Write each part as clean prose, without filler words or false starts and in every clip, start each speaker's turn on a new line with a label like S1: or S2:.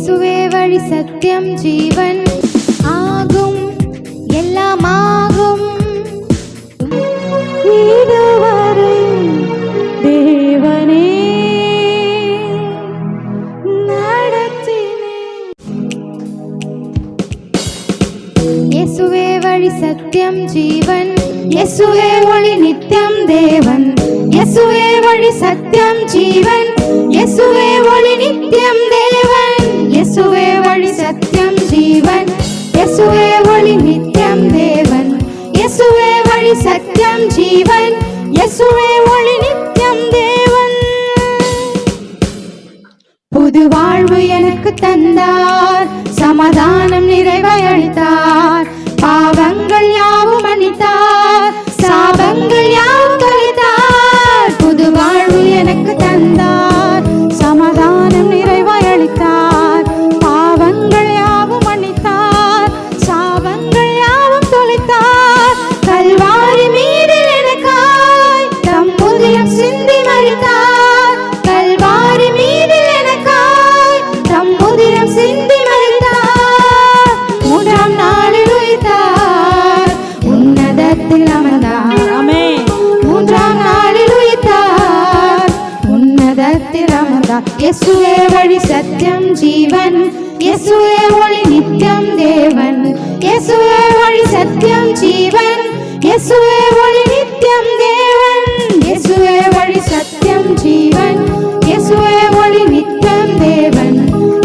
S1: இயேசுவே வழி சத்தியம் ஜீவன் ஆகும் எல்லாமாகும்.
S2: இதுவரை தேவனே நடத்தினே.
S1: இயேசுவே வழி சத்தியம் ஜீவன் இயேசுவே ஒளி நித்தியம் தேவன். இயேசுவே வழி சத்தியம் ஜீவன் இயேசுவே ஒளி நித்தியம் தேவன். இயேசுவே வழி சத்தியம் ஜீவன் இயேசுவே ஒளி நித்தியம் தேவன். இயேசுவே வழி சத்தியம் ஜீவன் இயேசுவே ஒளி நித்தியம் தேவன். புது வாழ்வு எனக்கு தந்தார், சமாதானம் நிறைவை அளித்தார், பாவங்கள் யாவும் மன்னித்தார், சாபங்கள் யாவும் கழித்தார். புது வாழ்வு எனக்கு தந்தார், சமாதானம் நிறைவை அளித்தார், பாவங்கள் யாவும் மன்னித்தார், சாபங்கள் யாவும் தொலைத்தார். கல்வாரி மீதில் எனக்காய் தம் உதிரம் சிந்தி மரித்தார். கல்வாரி மீதில் எனக்காய் தம் உதிரம் சிந்தி மரித்தார். மூன்றாம் நாளில் உயிர்த்தார், உன்னதத்தில் அமர்ந்தார். ஆமென். மூன்றாம் நாளில் உயிர்த்தார், உன்னதத்தில் அமர்ந்தார். இயேசுவே வழி சத்தியம் ஜீவன் இயேசுவே ஒளி நித்தியம் தேவன். இயேசுவே வழி சத்தியம் ஜீவன் இயேசுவே ஒளி நித்தியம் தேவன். இயேசுவே வழி சத்தியம் ஜீவன் இயேசுவே ஒளி நித்தியம் தேவன்.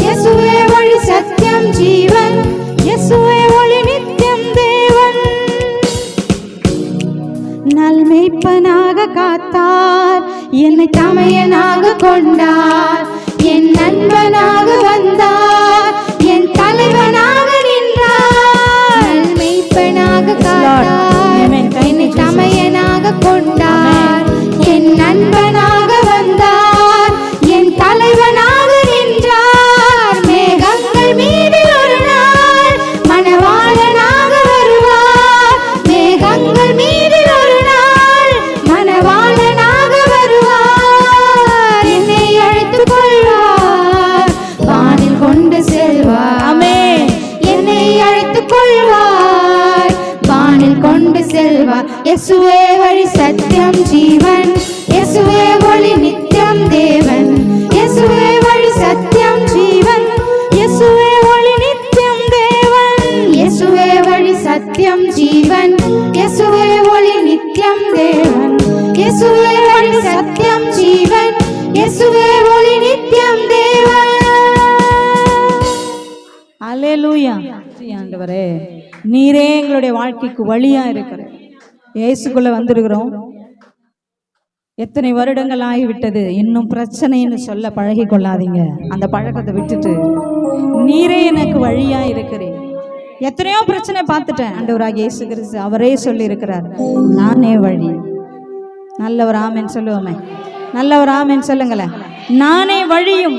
S1: இயேசுவே வழி சத்தியம் ஜீவன் இயேசுவே ஒளி நித்தியம் தேவன். நல்மேய்ப்பனாக காத்தார், என்னை தமையனாக கொண்டார், என் நண்பனாக வந்தார், என் தலைவனாக நின்றார். நல்மேய்ப்பனாக காத்தார், என்னை தமையனாக கொண்டார், என் நண்பனாக வந்தார், என் தலைவனாக நின்றார். மேகங்கள் மீதில் ஒரு நாள் மணவாளனாக வருவார். மேகங்கள் மீதில் ஒரு நாள் மணவாளனாக வருவார். என்னை அழைத்துக் கொள்வார், வானில் கொண்டு செல்வார். ஆமென். என்னை அழைத்துக் கொள்வார், வானில் கொண்டு செல்வார். இயேசுவே வழி சத்தியம் ஜீவன் இயேசுவே ஒளி நித்தியம் தேவன். இயேசுவே வழி சத்தியம் ஜீவன் இயேசுவே ஒளி நித்தியம் தேவன். இயேசுவே வழி சத்தியம் ஜீவன் இயேசுவே ஒளி நித்தியம் தேவன். இயேசுவே வழி சத்தியம் ஜீவன் இயேசுவே ஒளி நித்தியம் தேவன்.
S2: அல்லேலூயா. ஆண்டவரே, நீரே எங்களுடைய வாழ்க்கைக்கு வழியா இருக்கிற இயேசுக்குள்ள வந்திருக்கிறோம். எத்தனை வருடங்கள் ஆகிவிட்டது, இன்னும் பிரச்சனைன்னு சொல்ல பழகி கொள்ளாதீங்க. அந்த பழக்கத்தை விட்டுட்டு நீரே எனக்கு வழியா இருக்கிறேன். எத்தனையோ பிரச்சனை பார்த்துட்டேன். ஆண்டவராகிய இயேசு கிறிஸ்து அவரே சொல்லி இருக்கிறார், நானே வழி. நல்லவர் ஆமென் சொல்லுவோமே. நல்லவர் ஆமென் சொல்லுங்களேன். நானே வழியும்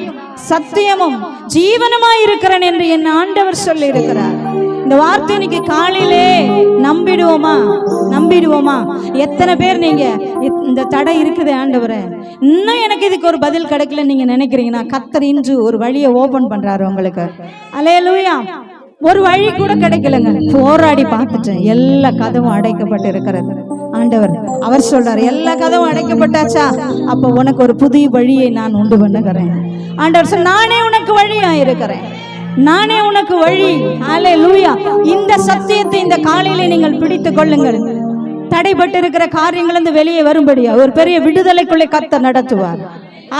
S2: சத்தியமும் ஜீவனுமாய் இருக்கிறேன் என்று என் ஆண்டவர் சொல்லி இருக்கிறார். இந்த வார்த்தை இன்னைக்கு காலையிலே நம்பிடுவோமா? நம்பிடுவோமா? எத்தனை பேர் நீங்க இந்த தடை இருக்குது ஆண்டவரே, இன்னும் எனக்கு இதுக்கு ஒரு பதில் கிடைக்கல நீங்க நினைக்கிறீங்கன்னா, கர்த்தர் இன்று ஒரு வழியை ஓபன் பண்றாரு உங்களுக்கு. அல்லேலூயா. ஒரு வழி கூட கிடைக்கலங்க, போராடி பார்த்துட்டேன், எல்லா கதவும் அடைக்கப்பட்டு இருக்கிறது. ஆண்டவர் அவர் சொல்றாரு, எல்லா கதவும் அடைக்கப்பட்டாச்சா, அப்ப உனக்கு ஒரு புதிய வழியை நான் உண்டு பண்ணுகிறேன். ஆண்டவர் சொல், நானே உனக்கு வழியா இருக்கிறேன், நானே உனக்கு வழி. அல்லேலூயா. இந்த சத்தியத்தை இந்த காலையிலே நீங்கள் பிடித்துக் கொள்ளுங்கள். தடைபட்டு இருக்கிற காரியங்கள் வெளியே வரும்படியா ஒரு பெரிய விடுதலைக்குள்ளே கர்த்தர் நடத்துவார்.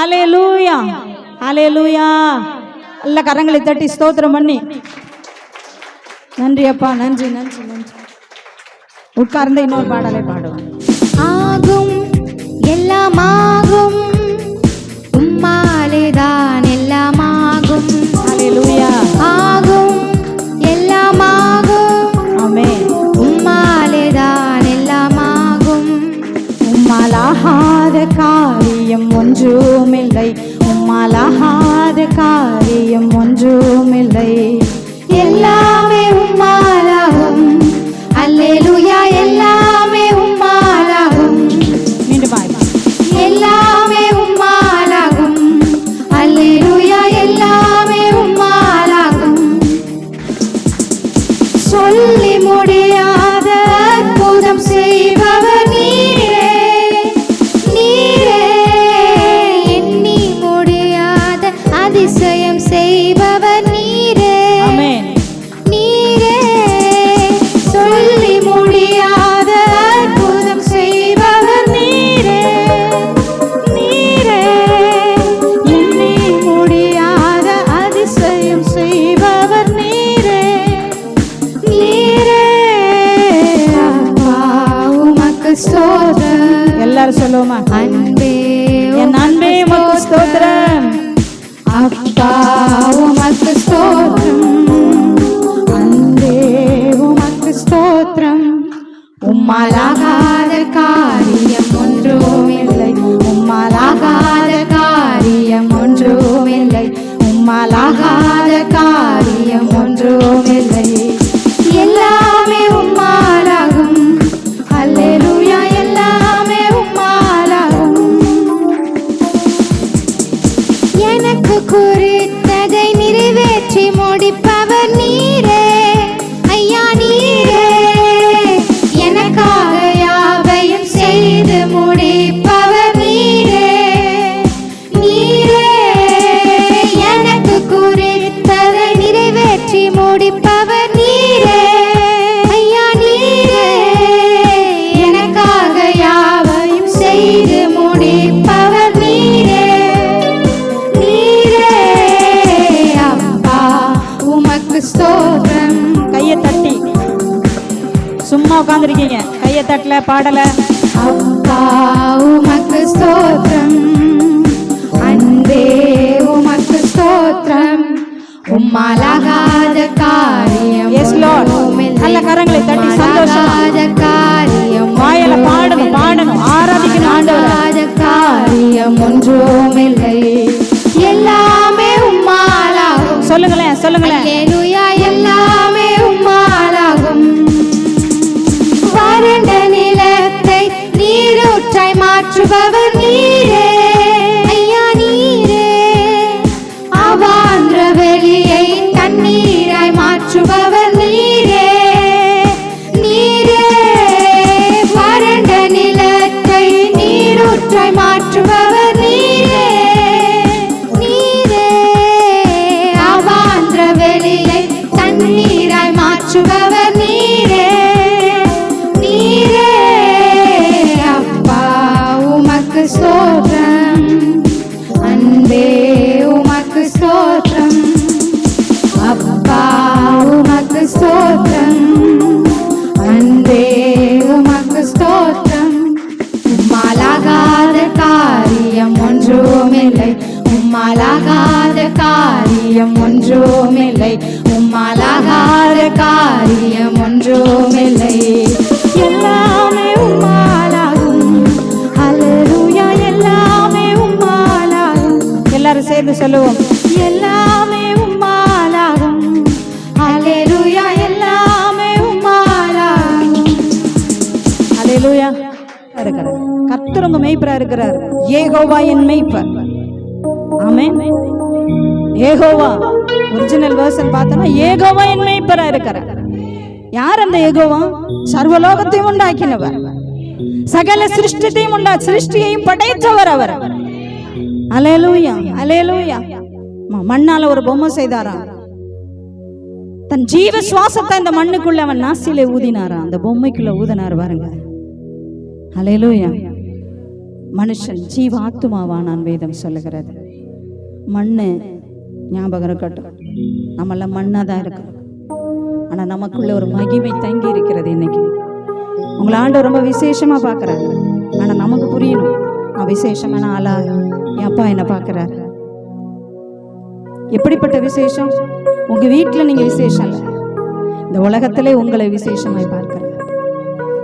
S2: அல்லேலூயா. அல்லேலூயா. எல்லா கரங்களை தட்டி ஸ்தோத்திரம் பண்ணி, நன்றி அப்பா, நன்றி நன்றி நன்றி. உட்கார்ந்து இன்னொரு பாடலை பாடுவோம்.
S1: ஆகும் எல்லாமாகும், உம்மாலேதான் எல்லாமாகும்.
S2: அல்லேலூயா.
S1: ஆகும் எல்லாமாகும்,
S2: ஆமென்.
S1: உம்மாலேதான் எல்லாமாகும்.
S2: உம்மாலாகாத காரியம் ஒன்றுமில்லை, உம்மாலாகாத காரியம் ஒன்றுமில்லை.
S1: எல்லாமே உம்மாலாகும். அல்லேலூயா. எல்லாமே உம்மாலாகும்.
S2: மீண்டும் பாருங்க.
S1: எல்லாமே உம்மாலாகும். அல்லேலூயா. எல்லாமே உம்மாலாகும்.
S2: ஸ்தோத்திரம்.
S1: அப்பா உமக்கு ஸ்தோத்திரம், அன்பே உமக்கு ஸ்தோத்திரம். உம்மாலாகாத காரியம் ஒன்றுமில்லை, உம்மாலாகாத காரியம் ஒன்றுமில்லை, உம்மாலாகாத காரியம் ஒன்றுமில்லை. எல்லாமே உம்மாலாகும், அல்லேலூயா, எல்லாமே உம்மாலாகும். எனக்கு குறித்ததை நிறைவேற்றி முடிப்பவர் நீரே ஐயா, நீரே. எனக்காக யாவையும் செய்து முடிப்பவர் நீரே, நீரே. எனக்கு குறித்ததை நிறைவேற்றி முடிப்பவர் நீரே ஐயா, நீரே. எனக்காக யாவையும் செய்து முடிப்பவர் நீரே, நீரே. அப்பா உமக்கு ஸ்தோத்திரம்.
S2: கையை தட்டி சும்மா உட்காந்துருக்கீங்க, கையை தட்டல பாடல.
S1: அப்பா உமக்கு ஸ்தோத்திரம், அன்பே உமக்கு ஸ்தோத்திரம். உம்மாலாகாத காரியம்
S2: Yes, Lord.
S1: ஒன்றுமில்லை,
S2: நல்ல கரங்களை தட்டி சந்தோஷமா
S1: உம்மாலாகாத காரியம்
S2: வாயில பாடணும், பாடணும், ஆராதிக்கணும் ஆண்டவரை.
S1: உம்மாலாகாத காரியம் ஒன்றுமில்லை. எல்லாமே உம்மாலாகும்.
S2: சொல்லுங்களேன், சொல்லுங்களேன்.
S1: அல்லேலூயா, எல்லாமே உம்மாலாகும். வறண்ட நிலத்தை நீரூற்றாய் மாற்றுபவர் நீரே ஐயா, நீரே. அவாந்திர வெளியை தண்ணீராய் மாற்றுபவர் நீரே, நீரே. வறண்ட நிலத்தை நீரூற்றாய் மாற்றுபவர் நீரே, நீரே. அவாந்திர வெளியை தண்ணீராய் மாற்றுபவர் நீரே, நீரே. அப்பா உமக்கு ஸ்தோத்திரம், அன்பே உமக்கு ஸ்தோத்திரம். அப்பா உமக்கு ஸ்தோத்திரம், அன்பே உமக்கு ஸ்தோத்திரம். உம்மாலாகாத காரியம் ஒன்றுமில்லை, உம்மாலாகாத காரியம் ஒன்றுமில்லை, உம்மாலாகாத காரியம் ஒன்றுமில்லை. எல்லாமே உம்மாலாகும், அல்லேலூயா, எல்லாமே உம்மாலாகும்.
S2: எல்லாரும் சேர்ந்து சொல்லுவோம்.
S1: எல்லாமே உம்மாலாகும், அல்லேலூயா, எல்லாமே உம்மாலாகும்.
S2: அல்லேலூயா. இருக்கிறார் கர்த்தர் உங்க மேய்ப்பரா இருக்கிறார். யெகோவா என் மேய்ப்பர். ஆமென். யெகோவா ஒரிஜினல் வெர்ஷன் பார்த்தோம்னா யெகோவா என் மேய்ப்பரா இருக்கிறார். யார் அந்த யெகோவா? சர்வலோகத்தையும் உண்டாக்கினவர், சகல சிருஷ்டியையும் படைத்தவர் அவர். அல்லேலூயா, அல்லேலூயா. மண்ணால ஒரு பொம்மை செய்தாராம். தன் ஜீவ சுவாசத்தை இந்த மண்ணுக்குள்ள அவன் நாசிலே ஊதினாராம். அந்த பொம்மைக்குள்ள ஊதினார் பாருங்க. அல்லேலூயா. மனுஷன் ஜீவ ஆத்துமாவானான் வேதம் சொல்லுகிறது. மண்ணு ஞாபகம் இருக்கட்டும், நம்மெல்லாம் மண்ணா தான் இருக்கிறோம். ஆனா நமக்குள்ள ஒரு மகிமை தங்கி இருக்கிறது. இன்னைக்கு உங்களை ஆண்டவர் ரொம்ப விசேஷமா பார்க்கறாரு. ஆனா நமக்கு புரியணும், நான் விசேஷமான ஆளா, என் அப்பா என்ன பார்க்கறாரு. எப்படிப்பட்ட விசேஷம்? உங்க வீட்டுல நீங்க விசேஷம் இல்லை, இந்த உலகத்திலே உங்களை விசேஷமாய் பார்க்கிறார்.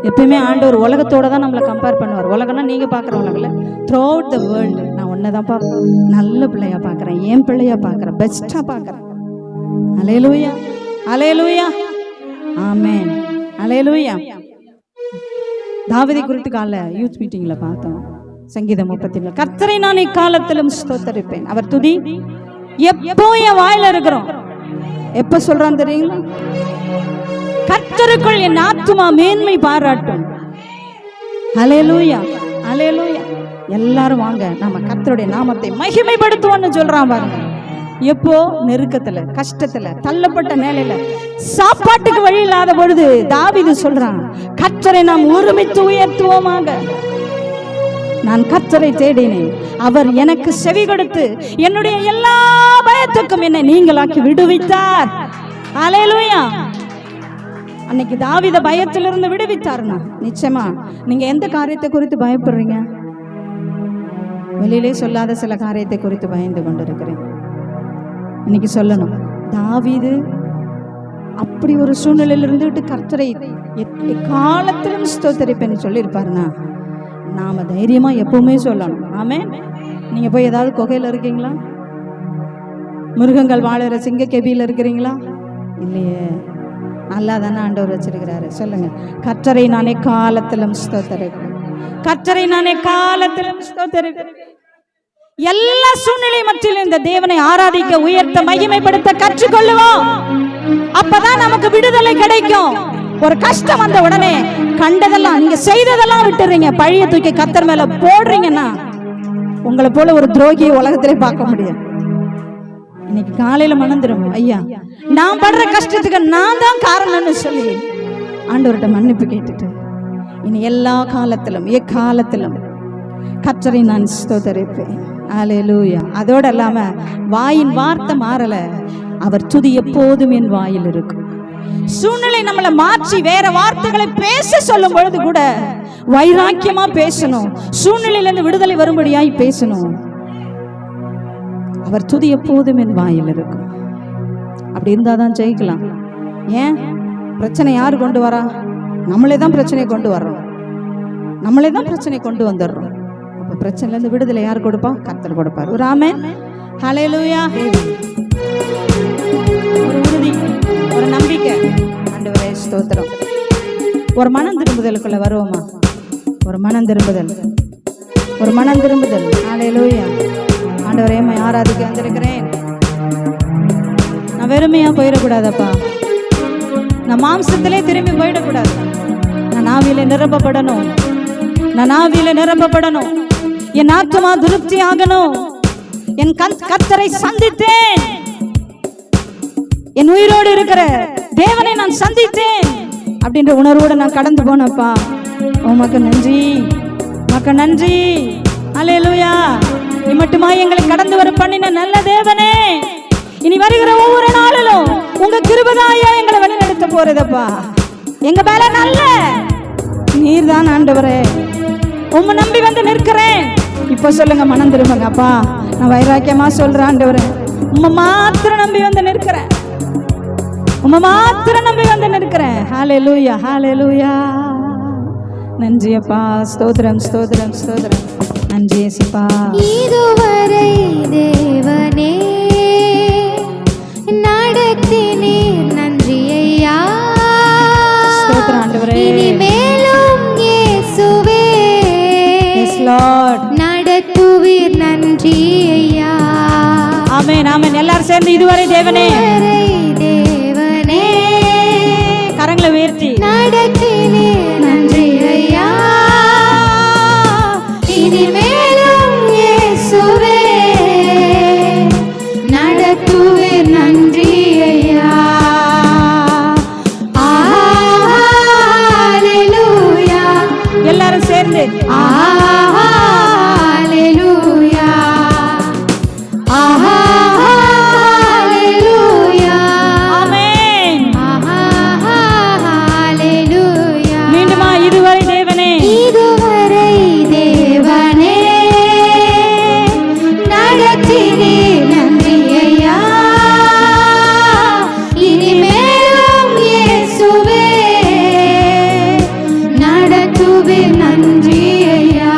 S2: எப்பயுமே ஆண்டவர் உலகத்தோட தான் நம்மளை கம்பேர் பண்ணுவார். உலகம்னா நீங்க பார்க்குற உலகம் இல்லை, த்ரூ அவுட் த வேர்ல்டு. நான் ஒன்னதான் நல்ல பிள்ளையா பார்க்குறேன், என் பிள்ளையா பார்க்குறேன், பெஸ்டா பார்க்குறேன். அல்லேலூயா, அல்லேலூயா, ஆமென், அல்லேலூயா. தாவீதை குறித்து காலைல யூத் மீட்டிங்ல பார்த்தோம். சங்கீதம் 34. கர்த்தரை நான் இக்காலத்திலும் ஸ்தோத்தரிப்பேன், அவர் துதி எப்போ என் வாயில இருக்கிறோம். எப்ப சொல்றான் தெரியுங்களா? கர்த்தருக்குள் என் ஆத்துமா மேன்மை பாராட்டும். அல்லேலூயா, அல்லேலூயா. எல்லாரும் வாங்க நம்ம கர்த்தருடைய நாமத்தை மகிமைப்படுத்துவோம்னு சொல்றான் பாருங்க. எப்போ? நெருக்கத்துல, கஷ்டத்துல, தள்ளப்பட்ட நிலையில, சாப்பாட்டுக்கு வழி இல்லாத பொழுது தாவீது சொல்றான், கர்த்தரை நாம் ஒருமித்து உயர்த்துவோமாக. நான் கர்த்தரை தேடினேன், அவர் எனக்கு செவி கொடுத்து என்னுடைய எல்லா பயத்துக்கும் என்னை நீங்களாக்கி விடுவித்தார். அல்லேலூயா. அன்னைக்கு தாவீதை பயத்திலிருந்து விடுவித்தார்னா, நிச்சயமா நீங்க எந்த காரியத்தை குறித்து பயப்படுறீங்க? வெளியிலே சொல்லாத சில காரியத்தை குறித்து பயந்து கொண்டிருக்கிறேன். இன்னைக்கு சொல்லணும், தாவீது அப்படி ஒரு சூழ்நிலையில் இருந்துட்டு கர்த்தரை காலத்திலும் ஸ்தோத்தரிப்பேன்னு சொல்லியிருப்பாருன்னா நாம தைரியமா எப்பவுமே சொல்லணும். ஆமென். நீங்க போய் ஏதாவது குகையில இருக்கீங்களா? மிருகங்கள் வாழற சிங்க கெபியில இருக்கிறீங்களா? இல்லையே. நல்லா தானே ஆண்டவர் வச்சிருக்கிறாரு. சொல்லுங்க, கர்த்தரை நானே காலத்திலும் ஸ்தோத்தரிப்பேன், கர்த்தரை நானே காலத்திலும் ஸ்தோத்தரிப்பேன். எல்லா சூழ்நிலை மத்தியிலும் இந்த தேவனை ஆராதிக்க, உயர்த்த, மகிமைப்படுத்த கற்றுக்கொள்ளுவோம். அப்பதான் நமக்கு விடுதலை கிடைக்கும். ஒரு கஷ்டம் வந்த உடனே கண்டதெல்லாம், நீங்க செய்ததெல்லாம் விட்டுறீங்க, பழிய தூக்கி கர்த்தர் மேல போடுறீங்கன்னா உங்களை போல ஒரு துரோகியை உலகத்திலே பார்க்க முடியும். இன்னைக்கு காலையில மனம் திரும்ப, ஐயா நான் படுற கஷ்டத்துக்கு நான் தான் காரணம்னு சொல்லி ஆண்டவர்கிட்ட மன்னிப்பு கேட்டுட்டு இனி எல்லா காலத்திலும் எக்காலத்திலும் கர்த்தரை நான் ஸ்தோத்தரிப்பேன். அல்லேலூயா. அதோட இல்லாம வாயின் வார்த்தை மாறல, அவர் துதி எப்போதும் என் வாயில் இருக்கும். சூழ்நிலை நம்மளை மாற்றி வேற வார்த்தைகளை பேச சொல்லும் பொழுது கூட வைராக்கியமா பேசணும், சூழ்நிலையிலிருந்து விடுதலை வரும்படியாய் பேசணும். அவர் துதி எப்போதும் என் வாயில் இருக்கும். அப்படி இருந்தாதான் ஜெயிக்கலாம். ஏன் பிரச்சனை யாரு கொண்டு வரா? நம்மளே தான் பிரச்சனையை கொண்டு வர்றோம், நம்மளே தான் பிரச்சனை கொண்டு வந்துடுறோம். அப்ப பிரச்சனைல இருந்து விடுதலை யார் கொடுப்பா? கர்த்தர் கொடுப்பார். ஒரு ஆமென். ஹல்லேலூயா. ஒரு உறுதி, ஒரு நம்பிக்கை. ஆண்டவரே ஸ்தோத்திரம். ஒரு மனம் திரும்புதலுக்குள்ள வருவோமா? ஒரு மனம் திரும்புதல், ஒரு மனம் திரும்புதல். ஹல்லேலூயா. ஆண்டவரே ஆராதிக்க வந்திருக்கிறேன். நான் வெறுமையா போயிடக்கூடாதப்பா, நான் மாம்சத்திலே திரும்பி போயிடக்கூடாது. நான் ஆவியில நிரப்பப்படணும், நான் ஆவியில நிரப்பப்படணும். என் ஆத்துமா திருப்தி ஆகணும். என் கர்த்தரை சந்தித்தேன், என் உயிரோடு இருக்கிற தேவனை நான் சந்தித்தேன் அப்படின்ற உணர்வோடு நான் கடந்து போனப்பா. உமக்கு நன்றி, உமக்கு நன்றி. அல்லேலூயா. நீ மட்டுமா எங்களை கடந்து வர பண்ணின நல்ல தேவனே. இனி வருகிற ஒவ்வொரு நாளிலும் உங்க கிருபையா எங்களை வழிநடத்த போறதப்பா. எங்க மேல நல்ல நீர் தான் ஆண்டவரே. உம்மை நம்பி வந்து நிற்கிறேன். இப்ப சொல்லுங்க, மனம் திரும்புங்க அப்பா. நான் வைராக்கியமா சொல்றேன், ஆண்டவரே உம்மை மாத்திரம் நம்பி வந்து நிற்கிறேன், உம்மை மாத்திரம் நம்பி வந்து நிற்கிறேன். ஹல்லேலூயா, ஹல்லேலூயா. நன்றி அப்பா. ஸ்தோத்திரம், ஸ்தோத்திரம், ஸ்தோத்திரம். நன்றி இயேசுப்பா.
S1: இதுவரை தேவனே நடத்தினீர், நன்றி ஐயா.
S2: ஸ்தோத்திரம் ஆண்டவரே.
S1: இனிமேலும் இயேசுவே
S2: எஸ் லார்ட்
S1: நடத்துவீர், நன்றி ஐயா.
S2: ஆமென், ஆமென். எல்லாரும் சேர்ந்து இதுவரை தேவனே,
S1: தேவனே
S2: கரங்களை உயர்த்தி
S1: நடத்தினீர், நன்றி ஐயா. இனிமேலும் இயேசுவே நடத்துவீர், நன்றி ஐயா. ஹல்லேலூயா.
S2: எல்லாரும் சேர்ந்து
S1: ஹல்லேலூயா, ஹல்லேலூயா.
S2: ஆமென்.
S1: ஹல்லேலூயா.
S2: மீண்டுமா இதுவரை தேவனே,
S1: இதுவரை தேவனே நடத்தினீர், நன்றி ஐயா. இனிமேலும் இயேசுவே நடத்துவீர், நன்றி ஐயா.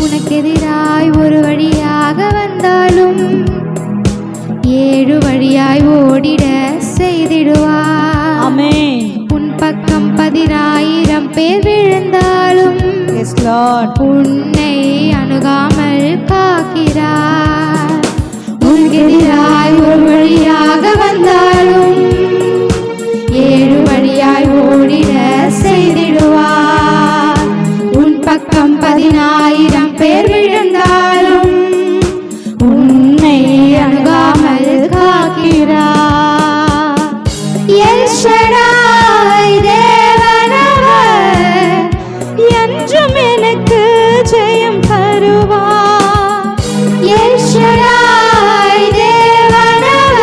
S1: உனக்கெதிராய் ஒரு வழியாக வந்தாலும் 7 வழியாய் ஓடிட செய்திடுவார்.
S2: ஆமென்.
S1: உன் பக்கம் 10,000 பேர் விழுந்தாலும்
S2: எஸ் லார்ட்
S1: உன்னை அணுகாமல் காக்கிறார். உனக்கெதிராய் ஒரு வழியாக வந்தாலும் 7 வழியாய் ஓடிட செய்திடுவார். உன் பக்கம் 10,000 பேர் விழுந்தாலும் உன்னை அணுகாமல் காக்கிறார். எல் ஷடாய் தேவனவர் என்றும் எனக்கு ஜெயம் தருவார். எல் ஷடாய் தேவனவர்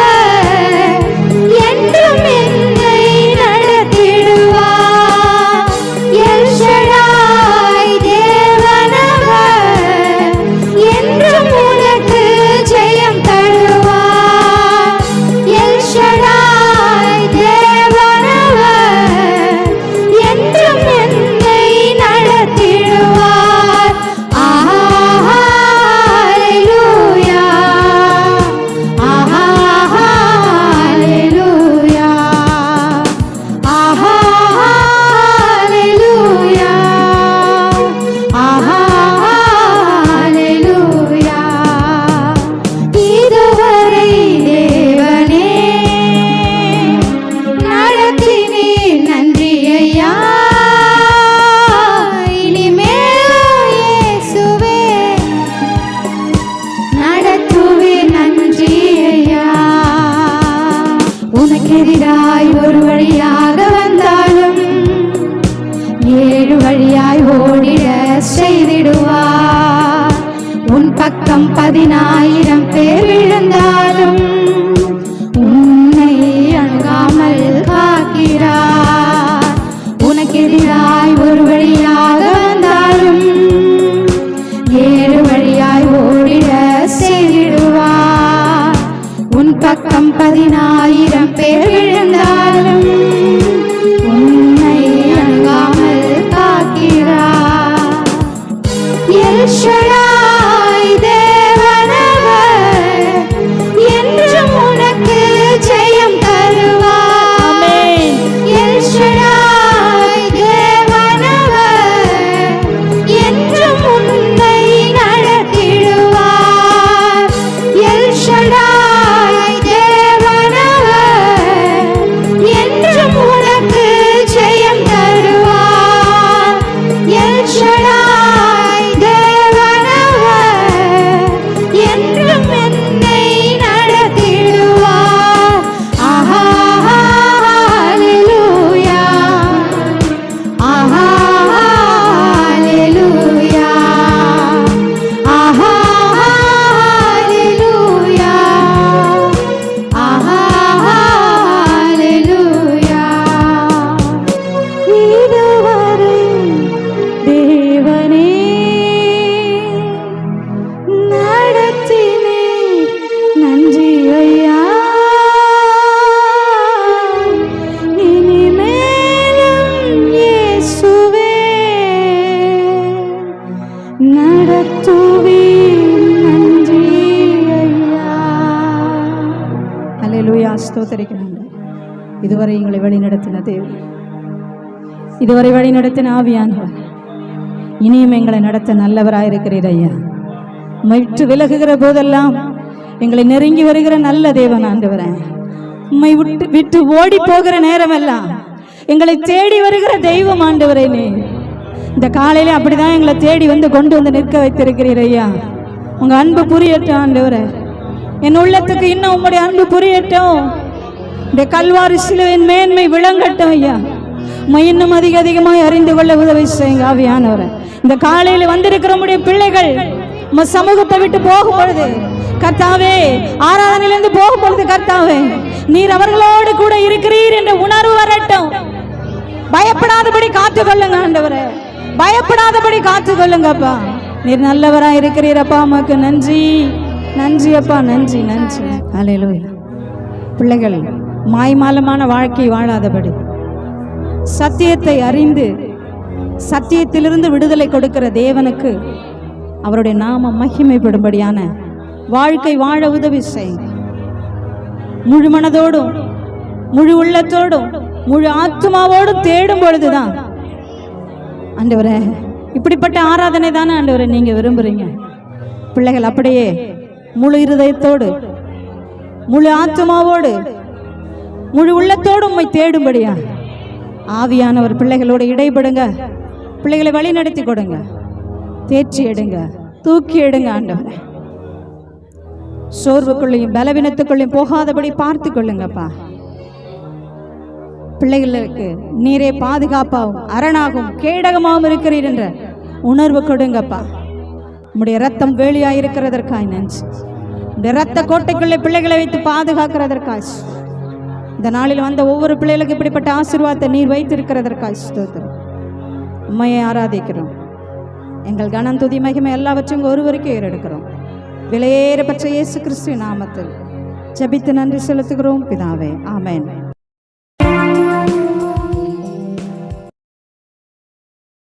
S1: பக்கம் 10,000 பேர் விழுந்தாலும் உன்னை அணுகாமல் காக்கிறார். உனக்கு எதிராய் ஒரு வழியாக வந்தாலும் 7 வழியாய் ஓடிட செய்திடுவார். உன் பக்கம் 10,000 பேர் விழுந்தாலும் உன்னை அணுகாமல் காக்கிறார். எல் ஷடாய் தேவனவர் என்றும் உனக்கு ஜெயம் தருவார். எல் ஷடாய் தேவனவர் என்றும் உன்னை நடத்திடுவார். எல் ஷடாய் தேவனவர் என்றும் உனக்கு ஜெயம் தருவார். எல் ஷடாய் தேவனவர் என்றும் என்னை நடத்திடுவார். ஆஹா ஹல்லேலூயா, ஆஹா ஹல்லேலூயா, ஆஹா ஹல்லேலூயா, ஆஹா ஹல்லேலூயா. இதுவரை தேவனே நடத்தினே நன்றி ஐயா. இனிமேலும் இயேசுவே நடத்துவே நன்றி ஐயா.
S2: அல்லேலூயா, ஸ்தோத்திரிக்கிறேன். இதுவரை எங்களை வழி நடத்தின தேவன், இதுவரை வழி நடத்தின ஆவியானவர், இனியும் எங்களை நடத்த நல்லவராயிருக்கிறீர் ஐயா. உம்மை விட்டு விலகுகிற போதெல்லாம் எங்களை நெருங்கி வருகிற நல்ல தேவன் ஆண்டவரே. உம்மை விட்டு ஓடி போகிற நேரமெல்லாம் எங்களை தேடி வருகிற தெய்வம் ஆண்டவரே. நீ இந்த காலையில அப்படிதான் எங்களை தேடி வந்து கொண்டு வந்து நிற்க வைத்திருக்கிறீர் ஐயா. உங்க அன்பு புரியட்டும் ஆண்டவரே. என் உள்ளத்துக்கு இன்னும் உங்களுடைய அன்பு புரியட்டும். இந்த கல்வாரி சிலுவையின் மேன்மை விளங்கட்டும் ஐயா. உம்மை இன்னும் அதிகமாய் அறிந்து கொள்ள உதவி செய்யுங்க ஆவியானவரே. இந்த காலையில வந்திருக்கிற உம்முடைய பிள்ளைகள் உம்ம சமூகத்தை விட்டு போகும் பொழுது கர்த்தாவே, ஆராதனையிலிருந்து போகும் பொழுது கர்த்தாவே, நீர் அவர்களோடு கூட இருக்கிறீர் என்ற உணர்வு வரட்டும். பயப்படாதபடி காத்துக்கொள்ளுங்க ஆண்டவரே, பயப்படாதபடி காத்துக்கொள்ளுங்கப்பா. நீர் நல்லவரா இருக்கிறீரப்பா. உமக்கு நன்றி, நன்றி அப்பா, நன்றி, நன்றி. அல்லேலூயா. பிள்ளைகள் மாய்மாலமான வாழ்க்கை வாழாதபடி சத்தியத்தை அறிந்து சத்தியத்திலிருந்து விடுதலை கொடுக்கிற தேவனுக்கு அவருடைய நாமம் மகிமைப்படும்படியான வாழ்க்கை வாழ உதவி செய்யுங்க. முழு மனதோடும் முழு உள்ளத்தோடும் முழு ஆத்மாவோடும் தேடும் பொழுதுதான் ஆண்டவரே, இப்படிப்பட்ட ஆராதனை தானே ஆண்டவரே நீங்க விரும்புறீங்க. பிள்ளைகள் அப்படியே முழு இருதயத்தோடு முழு ஆத்மாவோடு முழு உள்ளத்தோடு உம்மை தேடும்படியா ஆவியானவர் பிள்ளைகளோடு இடைபடுங்க. பிள்ளைகளை வழி நடத்தி கொடுங்க, தேற்றி எடுங்க, தூக்கி எடுங்க ஆண்டவரே. சோர்வுக்குள்ளையும் பலவீனத்துக்குள்ளையும் போகாதபடி பார்த்து கொள்ளுங்கப்பா. பிள்ளைகளுக்கு நீரே பாதுகாப்பாகவும் அரணாகவும் கேடகமாகவும் இருக்கிறீர் என்ற உணர்வு கொடுங்கப்பா. உம்முடைய ரத்தம் வேலியாயிருக்கிறதற்காய் நன்றி. இந்த ரத்த கோட்டைக்குள்ளே பிள்ளைகளை வைத்து பாதுகாக்கிறதற்காய், இந்த நாளில் வந்த ஒவ்வொரு பிள்ளைகளுக்கு இப்படிப்பட்ட ஆசீர்வாதத்தை நீர் வைத்திருக்கிறதற்காய் ஸ்தோத்திரம். உம்மையை ஆராதிக்கிறோம். எங்கள் கனம் துதி மகிமை எல்லாவற்றையும் ஒருவருக்கே ஏறெடுக்கிறோம். விலையேறப்பட்ட இயேசு கிறிஸ்துவின் நாமத்தில் ஜெபித்து நன்றி செலுத்துகிறோம் பிதாவே, ஆமென்.